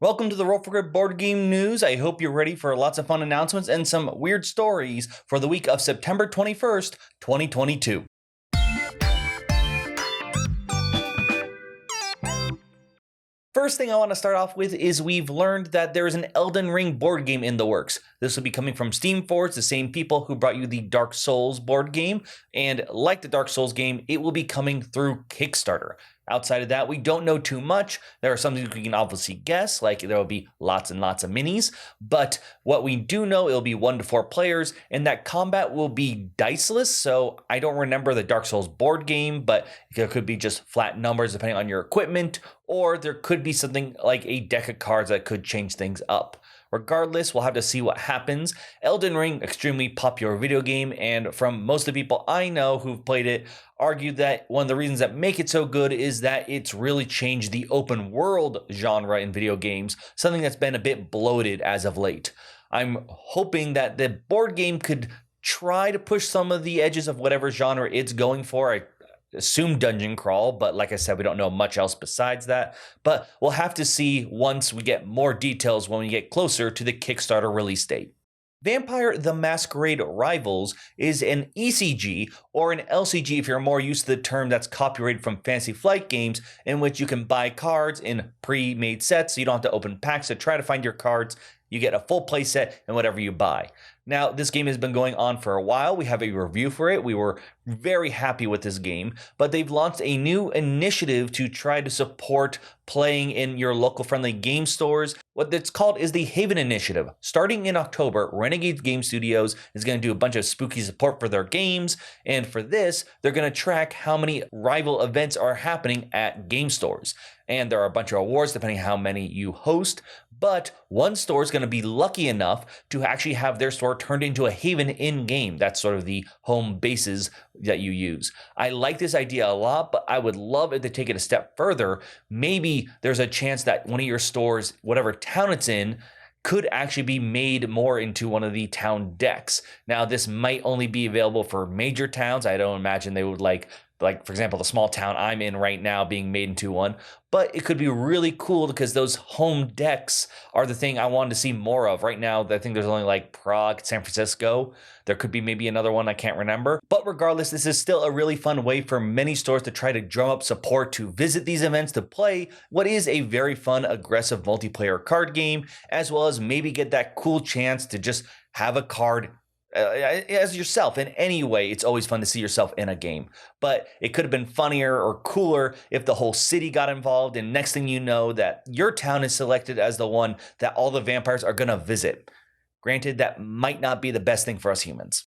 Welcome to the Roll for Good board game news. I hope you're ready for lots of fun announcements and some weird stories for the week of September 21st, 2022. First thing I want to start off with is we've learned that there is an Elden Ring board game in the works. This will be coming from Steamforge, the same people who brought you the Dark Souls board game. And like the Dark Souls game, it will be coming through Kickstarter. Outside of that, we don't know too much. There are some things we can obviously guess, like there will be lots and lots of minis. But what we do know, it'll be 1 to 4 players, and that combat will be diceless. So I don't remember the Dark Souls board game, but it could be just flat numbers depending on your equipment, or there could be something like a deck of cards that could change things up. Regardless, we'll have to see what happens. Elden Ring, extremely popular video game, and from most of the people I know who've played it, argued that one of the reasons that make it so good is that it's really changed the open world genre in video games, something that's been a bit bloated as of late. I'm hoping that the board game could try to push some of the edges of whatever genre it's going for. I assume dungeon crawl, but like I said, we don't know much else besides that. But we'll have to see once we get more details when we get closer to the Kickstarter release date. Vampire the Mascarade Rivals is an ECG or an LCG if you're more used to the term that's copyrighted from Fantasy Flight games, in which you can buy cards in pre-made sets so you don't have to open packs to try to find your cards. You get a full play set and whatever you buy. Now, this game has been going on for a while. We have a review for it. We were very happy with this game, but they've launched a new initiative to try to support playing in your local friendly game stores. What it's called is the Haven Initiative. Starting in October, Renegade Game Studios is going to do a bunch of spooky support for their games, and for this, they're going to track how many rival events are happening at game stores. And there are a bunch of awards depending on how many you host, but one store is going to be lucky enough to actually have their store turned into a Haven in-game. That's sort of the home bases that you use. I like this idea a lot, but I would love if they take it a step further. Maybe there's a chance that one of your stores, whatever town it's in, could actually be made more into one of the town decks. Now, this might only be available for major towns. I don't imagine they would like for example, the small town I'm in right now being made into one. But it could be really cool because those home decks are the thing I wanted to see more of. Right now, I think there's only like Prague, San Francisco. There could be maybe another one I can't remember. But regardless, this is still a really fun way for many stores to try to drum up support to visit these events to play what is a very fun, aggressive multiplayer card game, as well as maybe get that cool chance to just have a card as yourself. In any way, it's always fun to see yourself in a game, but it could have been funnier or cooler if the whole city got involved, and next thing you know that your town is selected as the one that all the vampires are going to visit. Granted, that might not be the best thing for us humans.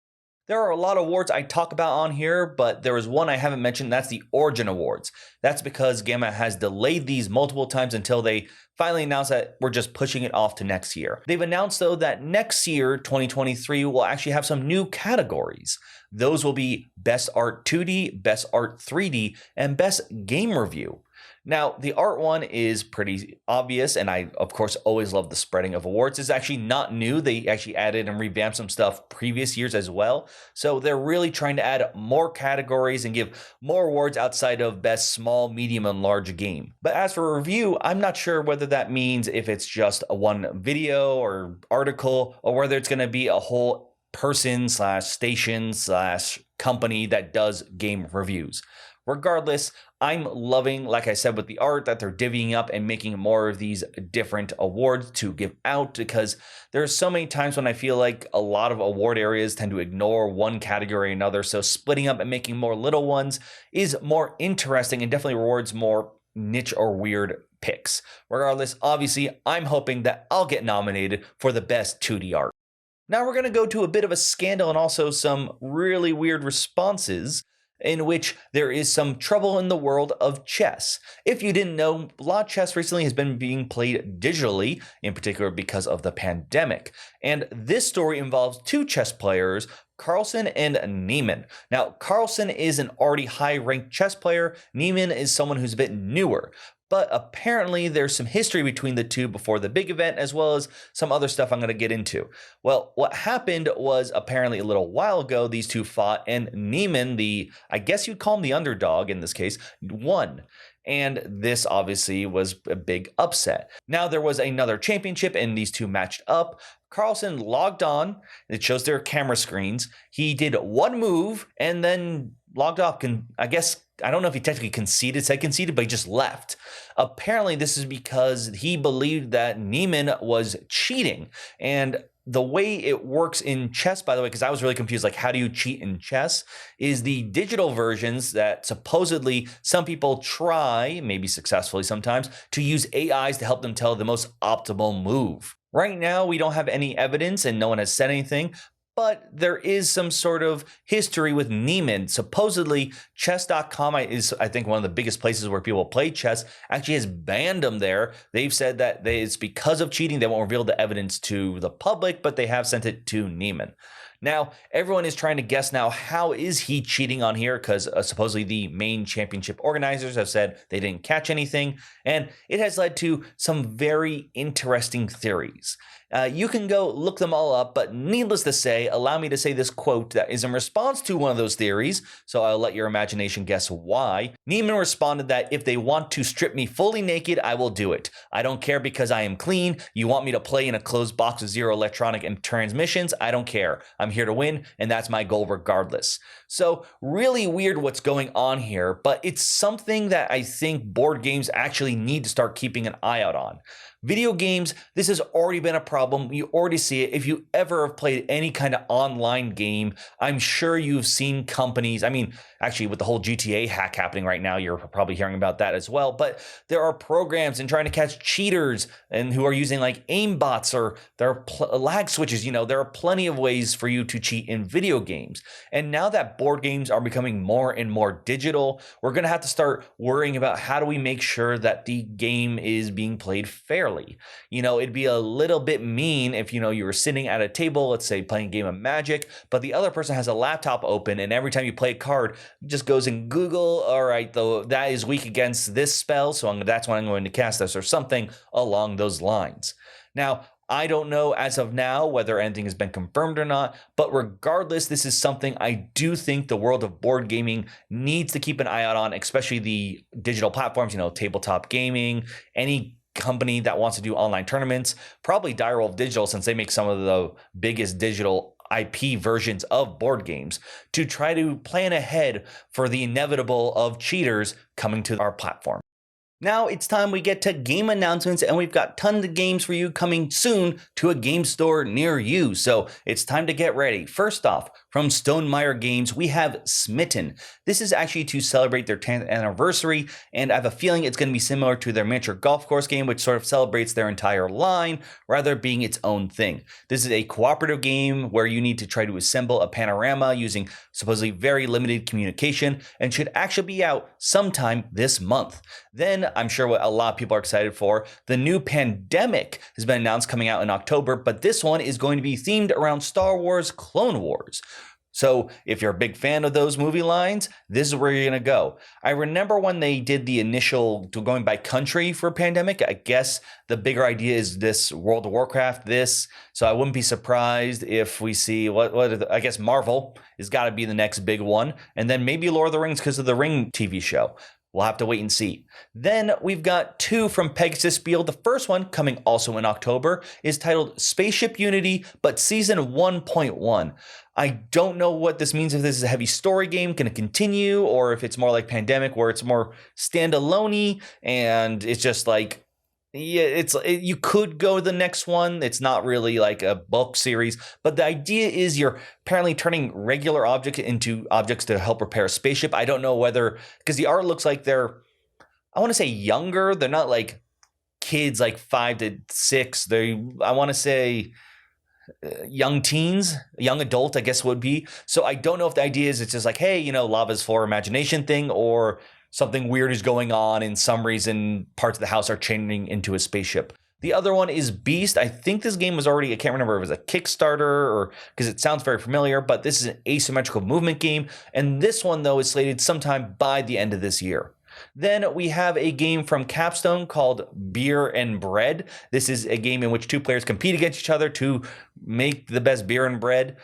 There are a lot of awards I talk about on here, but there is one I haven't mentioned. That's the Origin Awards. That's because Gamma has delayed these multiple times until they finally announced that we're just pushing it off to next year. They've announced, though, that next year, 2023, will actually have some new categories. Those will be Best Art 2D, Best Art 3D, and Best Game Review. Now, the art one is pretty obvious, and I, of course, always love the spreading of awards. It's actually not new. They actually added and revamped some stuff previous years as well. So they're really trying to add more categories and give more awards outside of best small, medium, and large game. But as for review, I'm not sure whether that means if it's just a one video or article, or whether it's going to be a whole person / station / company that does game reviews. Regardless, I'm loving, like I said, with the art that they're divvying up and making more of these different awards to give out, because there's so many times when I feel like a lot of award areas tend to ignore one category or another. So splitting up and making more little ones is more interesting and definitely rewards more niche or weird picks. Regardless, obviously, I'm hoping that I'll get nominated for the best 2D art. Now we're going to go to a bit of a scandal and also some really weird responses, in which there is some trouble in the world of chess. If you didn't know, a lot of chess recently has been being played digitally, in particular because of the pandemic. And this story involves 2 chess players, Carlsen and Niemann. Now, Carlsen is an already high-ranked chess player. Niemann is someone who's a bit newer. But apparently there's some history between the two before the big event, as well as some other stuff I'm going to get into. Well, what happened was apparently a little while ago, these two fought, and Niemann, I guess you'd call him the underdog in this case, won. And this obviously was a big upset. Now there was another championship and these two matched up. Carlson logged on. It shows their camera screens. He did one move and then logged off. I guess, I don't know if he technically said conceded, but he just left. Apparently, this is because he believed that Neiman was cheating. And the way it works in chess, by the way, because I was really confused, like how do you cheat in chess, is the digital versions that supposedly some people try, maybe successfully sometimes, to use AIs to help them tell the most optimal move. Right now, we don't have any evidence and no one has said anything, but there is some sort of history with Neiman. Supposedly, chess.com is, I think, one of the biggest places where people play chess, actually has banned them there. They've said that it's because of cheating. They won't reveal the evidence to the public, but they have sent it to Neiman. Now, everyone is trying to guess now, how is he cheating on here? Because supposedly the main championship organizers have said they didn't catch anything. And it has led to some very interesting theories. You can go look them all up, but needless to say, allow me to say this quote that is in response to one of those theories, so I'll let your imagination guess why. Neiman responded that if they want to strip me fully naked, I will do it. I don't care because I am clean. You want me to play in a closed box with zero electronic and transmissions? I don't care. I'm here to win, and that's my goal regardless. So really weird what's going on here, but it's something that I think board games actually need to start keeping an eye out on. Video games, this has already been a problem. You already see it. If you ever have played any kind of online game, I'm sure you've seen companies. I mean, actually, with the whole GTA hack happening right now, you're probably hearing about that as well. But there are programs in trying to catch cheaters and who are using like aim bots, or there are lag switches. You know, there are plenty of ways for you to cheat in video games. And now that board games are becoming more and more digital, we're going to have to start worrying about how do we make sure that the game is being played fairly. You know, it'd be a little bit mean if, you know, you were sitting at a table, let's say playing a game of Magic, but the other person has a laptop open and every time you play a card, just goes in Google, all right, though that is weak against this spell, so that's when I'm going to cast this, or something along those lines. Now, I don't know as of now whether anything has been confirmed or not, but regardless, this is something I do think the world of board gaming needs to keep an eye out on, especially the digital platforms, you know, tabletop gaming, any company that wants to do online tournaments, probably Direwolf Digital, since they make some of the biggest digital IP versions of board games, to try to plan ahead for the inevitable of cheaters coming to our platform. Now it's time we get to game announcements, and we've got tons of games for you coming soon to a game store near you. So it's time to get ready. First off, from Stonemaier Games, we have Smitten. This is actually to celebrate their 10th anniversary, and I have a feeling it's going to be similar to their miniature golf course game, which sort of celebrates their entire line, rather being its own thing. This is a cooperative game where you need to try to assemble a panorama using supposedly very limited communication, and should actually be out sometime this month. Then, I'm sure what a lot of people are excited for, the new Pandemic has been announced, coming out in October, but this one is going to be themed around Star Wars Clone Wars. So if you're a big fan of those movie lines, this is where you're going to go. I remember when they did the initial going by country for Pandemic, I guess the bigger idea is this World of Warcraft, so I wouldn't be surprised if we see I guess Marvel has got to be the next big one, and then maybe Lord of the Rings because of the Ring TV show. We'll have to wait and see. Then we've got two from Pegasus Spiel. The first one, coming also in October, is titled Spaceship Unity, but Season 1.1. I don't know what this means, if this is a heavy story game, going to continue, or if it's more like Pandemic, where it's more standalone-y, and it's just like, yeah, you could go to the next one. It's not really like a bulk series, but the idea is you're apparently turning regular objects into objects to help repair a spaceship. I don't know whether, because the art looks like they're, I want to say younger. They're not like kids like 5 to 6. I want to say young teens, young adult, I guess would be. So I don't know if the idea is it's just like, hey, you know, lava's for imagination thing, or something weird is going on and some reason parts of the house are changing into a spaceship. The other one is Beast. I think this game was already, I can't remember if it was a Kickstarter or, because it sounds very familiar, but this is an asymmetrical movement game. And this one, though, is slated sometime by the end of this year. Then we have a game from Capstone called Beer and Bread. This is a game in which two players compete against each other to make the best beer and bread.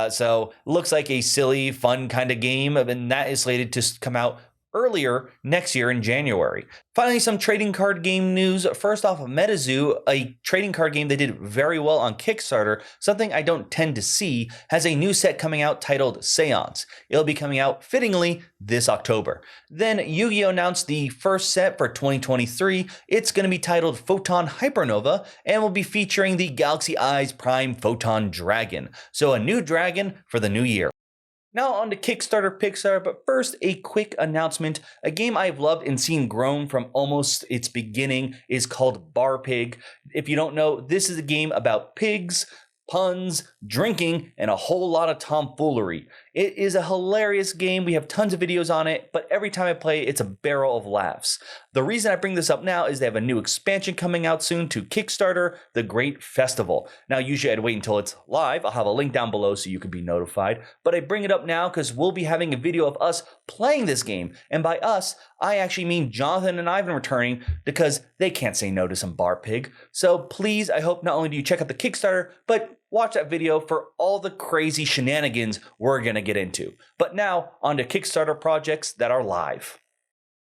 So looks like a silly, fun kind of game, and that is slated to come out earlier next year in January. Finally, some trading card game news. First off, MetaZoo, a trading card game that did very well on Kickstarter, something I don't tend to see, has a new set coming out titled Seance. It'll be coming out fittingly this October. Then Yu-Gi-Oh! Announced the first set for 2023. It's going to be titled Photon Hypernova and will be featuring the Galaxy Eyes Prime Photon Dragon. So a new dragon for the new year. Now on to Kickstarter, Pickstarter, but first a quick announcement. A game I've loved and seen grown from almost its beginning is called BARPIG. If you don't know, this is a game about pigs, puns, drinking, and a whole lot of tomfoolery. It is a hilarious game. We have tons of videos on it, but every time I play, it's a barrel of laughs. The reason I bring this up now is they have a new expansion coming out soon to Kickstarter, The Great Festival. Now, usually I'd wait until it's live. I'll have a link down below so you can be notified, but I bring it up now because we'll be having a video of us playing this game. And by us, I actually mean Jonathan and Ivan returning because they can't say no to some BARPIG. So please, I hope not only do you check out the Kickstarter, but watch that video for all the crazy shenanigans we're going to get into. But now, on to Kickstarter projects that are live.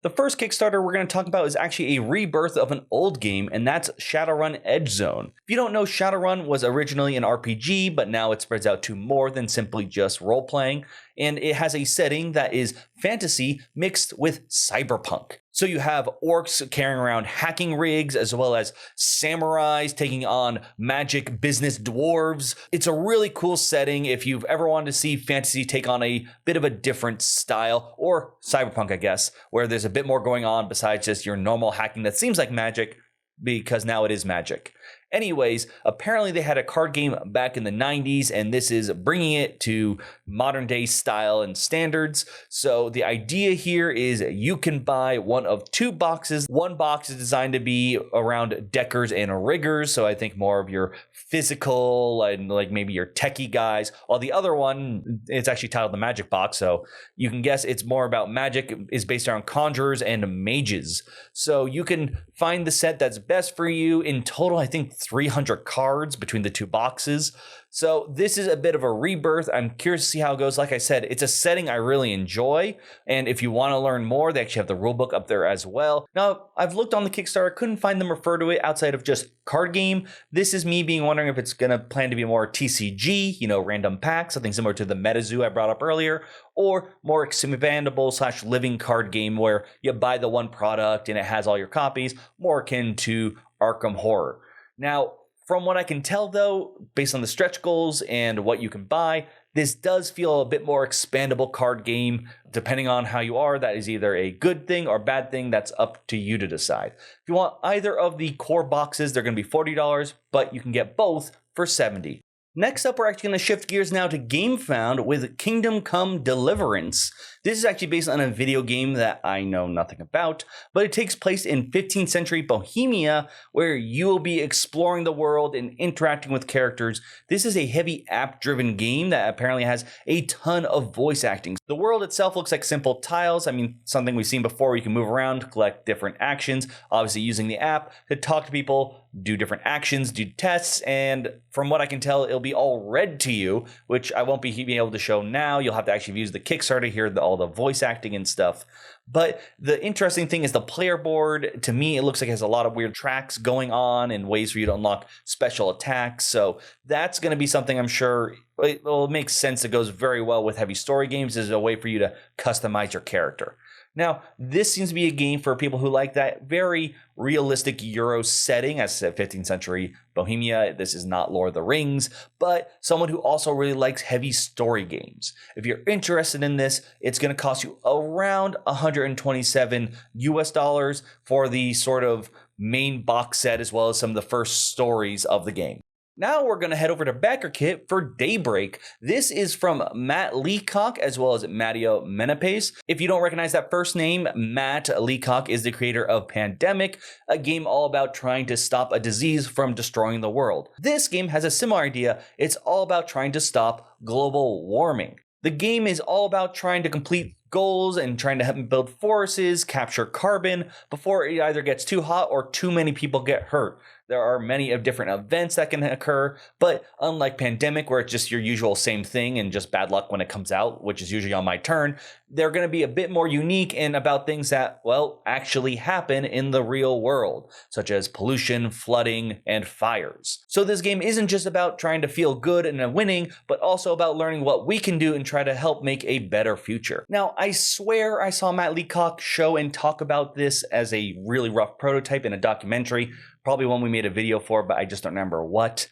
The first Kickstarter we're going to talk about is actually a rebirth of an old game, and that's Shadowrun Edge Zone. If you don't know, Shadowrun was originally an RPG, but now it spreads out to more than simply just role-playing, and it has a setting that is fantasy mixed with cyberpunk. So you have orcs carrying around hacking rigs, as well as samurais taking on magic business dwarves. It's a really cool setting if you've ever wanted to see fantasy take on a bit of a different style, or cyberpunk, I guess, where there's a bit more going on besides just your normal hacking that seems like magic, because now it is magic. Anyways, apparently they had a card game back in the 90s, and this is bringing it to modern day style and standards. So the idea here is you can buy one of two boxes. One box is designed to be around deckers and riggers, so I think more of your physical and like maybe your techie guys, while the other one, it's actually titled the Magic Box, so you can guess it's more about magic, is based around conjurers and mages. So you can find the set that's best for you. In total, I think 300 cards between the two boxes. So this is a bit of a rebirth. I'm curious to see how it goes. Like I said, it's a setting I really enjoy. And if you want to learn more, they actually have the rulebook up there as well. Now, I've looked on the Kickstarter, couldn't find them refer to it outside of just card game. This is me being wondering if it's going to plan to be more TCG, random packs, something similar to the MetaZoo I brought up earlier, or more expandable / living card game where you buy the one product and it has all your copies, more akin to Arkham Horror. Now, from what I can tell, though, based on the stretch goals and what you can buy, this does feel a bit more expandable card game. Depending on how you are, that is either a good thing or bad thing. That's up to you to decide. If you want either of the core boxes, they're going to be $40, but you can get both for $70. Next up, we're actually going to shift gears now to GameFound with Kingdom Come Deliverance. This is actually based on a video game that I know nothing about, but it takes place in 15th century Bohemia, where you will be exploring the world and interacting with characters. This is a heavy app-driven game that apparently has a ton of voice acting. The world itself looks like simple tiles. I mean, something we've seen before. You can move around, collect different actions, obviously using the app to talk to people, do different actions, do tests, and from what I can tell, it'll be all read to you, which I won't be being able to show now. You'll have to actually use the Kickstarter to hear all the voice acting and stuff. But the interesting thing is the player board. To me, it looks like it has a lot of weird tracks going on and ways for you to unlock special attacks. So that's going to be something I'm sure it will make sense. It goes very well with heavy story games as a way for you to customize your character. Now, this seems to be a game for people who like that very realistic Euro setting. As I said, 15th century Bohemia. This is not Lord of the Rings, but someone who also really likes heavy story games. If you're interested in this, it's going to cost you around $127 for the sort of main box set, as well as some of the first stories of the game. Now we're going to head over to BackerKit for Daybreak. This is from Matt Leacock as well as Matteo Menepes. If you don't recognize that first name, Matt Leacock is the creator of Pandemic, a game all about trying to stop a disease from destroying the world. This game has a similar idea. It's all about trying to stop global warming. The game is all about trying to complete goals and trying to help build forests, capture carbon before it either gets too hot or too many people get hurt. There are many of different events that can occur, but unlike Pandemic, where it's just your usual same thing and just bad luck when it comes out, which is usually on my turn, they're going to be a bit more unique and about things that, well, actually happen in the real world, such as pollution, flooding, and fires. So this game isn't just about trying to feel good and winning, but also about learning what we can do and try to help make a better future. Now, I swear I saw Matt Leacock show and talk about this as a really rough prototype in a documentary, probably one we made a video for, but I just don't remember what.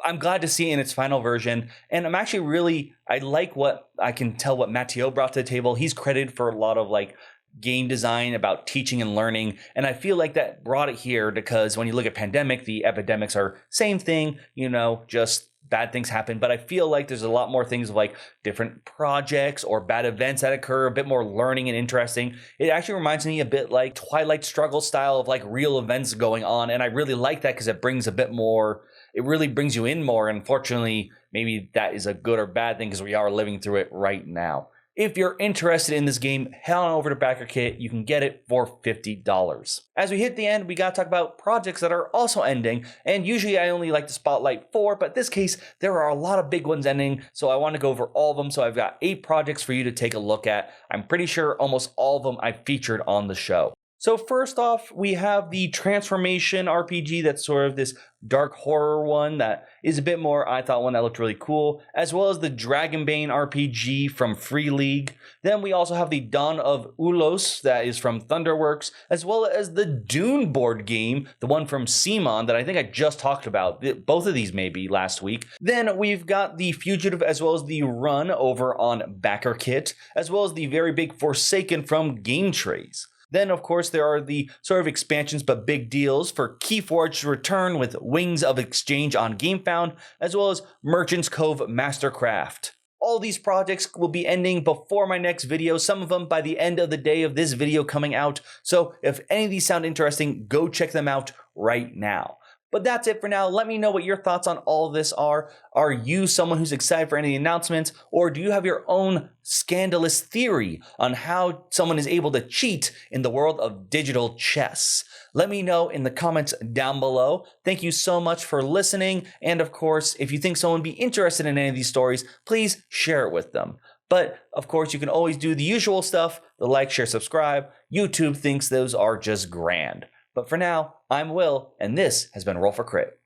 I'm glad to see it in its final version, and I'm actually I like what I can tell what Matteo brought to the table. He's credited for a lot of like game design about teaching and learning, and I feel like that brought it here because when you look at Pandemic, the epidemics are same thing, just bad things happen, but I feel like there's a lot more things like different projects or bad events that occur, a bit more learning and interesting. It actually reminds me a bit like Twilight Struggle style of like real events going on, and I really like that because it brings a bit more, it really brings you in more. Unfortunately, maybe that is a good or bad thing because we are living through it right now. If you're interested in this game, head on over to BackerKit. You can get it for $50. As we hit the end, we got to talk about projects that are also ending. And usually I only like to spotlight 4, but in this case, there are a lot of big ones ending. So I want to go over all of them. So I've got 8 projects for you to take a look at. I'm pretty sure almost all of them I featured on the show. So first off, we have the Transformation RPG that's sort of this dark horror one that is a bit more, I thought, one that looked really cool, as well as the Dragonbane RPG from Free League. Then we also have the Dawn of Ulos that is from Thunderworks, as well as the Dune board game, the one from Simon that I think I just talked about, both of these maybe last week. Then we've got the Fugitive as well as the Run over on BackerKit, as well as the very big Forsaken from Game Trays. Then, of course, there are the sort of expansions but big deals for Keyforge's return with Wings of Exchange on GameFound, as well as Merchant's Cove Mastercraft. All these projects will be ending before my next video, some of them by the end of the day of this video coming out. So if any of these sound interesting, go check them out right now. But that's it for now. Let me know what your thoughts on all of this are. Are you someone who's excited for any announcements, or do you have your own scandalous theory on how someone is able to cheat in the world of digital chess? Let me know in the comments down below. Thank you so much for listening. And of course, if you think someone would be interested in any of these stories, please share it with them. But of course, you can always do the usual stuff, the like, share, subscribe. YouTube thinks those are just grand. But for now, I'm Will, and this has been Roll for Crit.